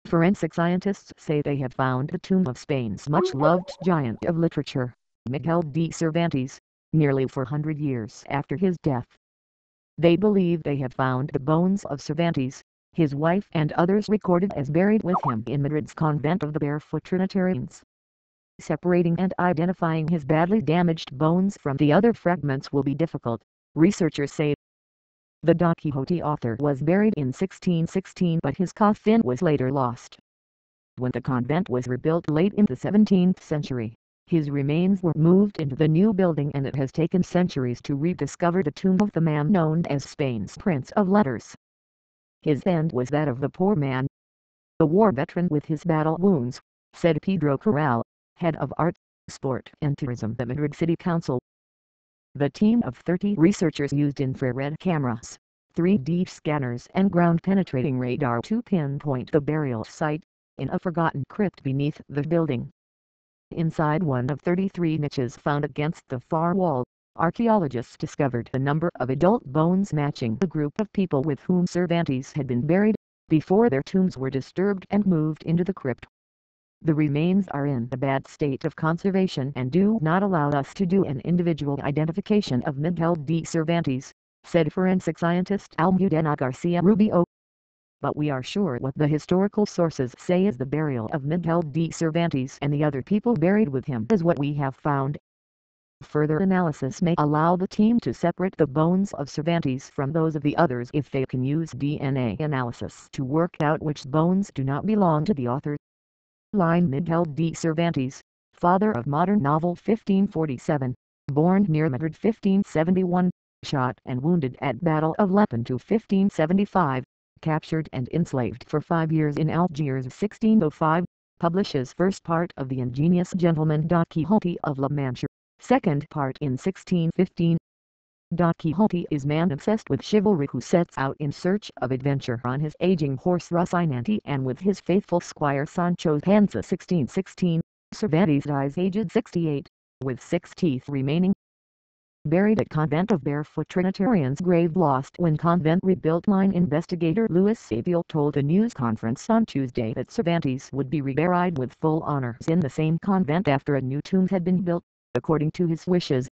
Forensic scientists say they have found the tomb of Spain's much-loved giant of literature, Miguel de Cervantes, nearly 400 years after his death. They believe they have found the bones of Cervantes, his wife and others recorded as buried with him in Madrid's convent of the Barefoot Trinitarians. Separating and identifying his badly damaged bones from the other fragments will be difficult, researchers say. The Don Quixote author was buried in 1616, but his coffin was later lost. When the convent was rebuilt late in the 17th century, his remains were moved into the new building, and it has taken centuries to rediscover the tomb of the man known as Spain's Prince of Letters. His end was that of the poor man, a war veteran with his battle wounds, said Pedro Corral, head of art, sport and tourism at Madrid City Council. The team of 30 researchers used infrared cameras, 3D scanners and ground-penetrating radar to pinpoint the burial site, in a forgotten crypt beneath the building. Inside one of 33 niches found against the far wall, archaeologists discovered a number of adult bones matching the group of people with whom Cervantes had been buried, before their tombs were disturbed and moved into the crypt. The remains are in a bad state of conservation and do not allow us to do an individual identification of Miguel de Cervantes, said forensic scientist Almudena Garcia Rubio. But we are sure what the historical sources say is the burial of Miguel de Cervantes and the other people buried with him is what we have found. Further analysis may allow the team to separate the bones of Cervantes from those of the others if they can use DNA analysis to work out which bones do not belong to the author. Miguel de Cervantes, father of modern novel 1547, born near Madrid 1571, shot and wounded at Battle of Lepanto 1575, captured and enslaved for 5 years in Algiers 1605, publishes first part of the ingenious gentleman Don Quixote of La Mancha, second part in 1615. Don Quixote is man obsessed with chivalry who sets out in search of adventure on his aging horse Rocinante and with his faithful squire Sancho Panza 1616. Cervantes dies aged 68, with 6 teeth remaining. Buried at convent of Barefoot Trinitarians, grave lost when convent rebuilt. Line investigator Luis Abiel told a news conference on Tuesday that Cervantes would be reburied with full honors in the same convent after a new tomb had been built, according to his wishes.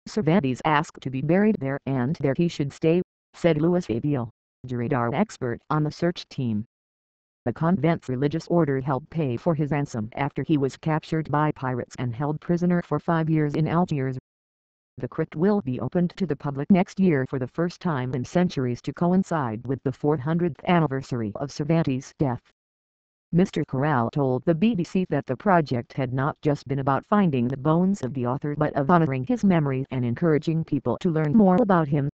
Cervantes asked to be buried there and there he should stay, said Luis Abiel, radar expert on the search team. The convent's religious order helped pay for his ransom after he was captured by pirates and held prisoner for 5 years in Algiers. The crypt will be opened to the public next year for the first time in centuries to coincide with the 400th anniversary of Cervantes' death. Mr. Corral told the BBC that the project had not just been about finding the bones of the author but of honoring his memory and encouraging people to learn more about him.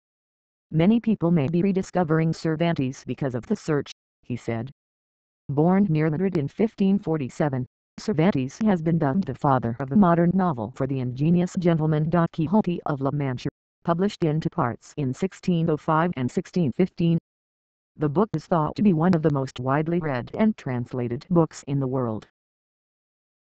Many people may be rediscovering Cervantes because of the search, he said. Born near Madrid in 1547, Cervantes has been dubbed the father of the modern novel for the ingenious gentleman Don Quixote of La Mancha, published in 2 parts in 1605 and 1615. The book is thought to be one of the most widely read and translated books in the world.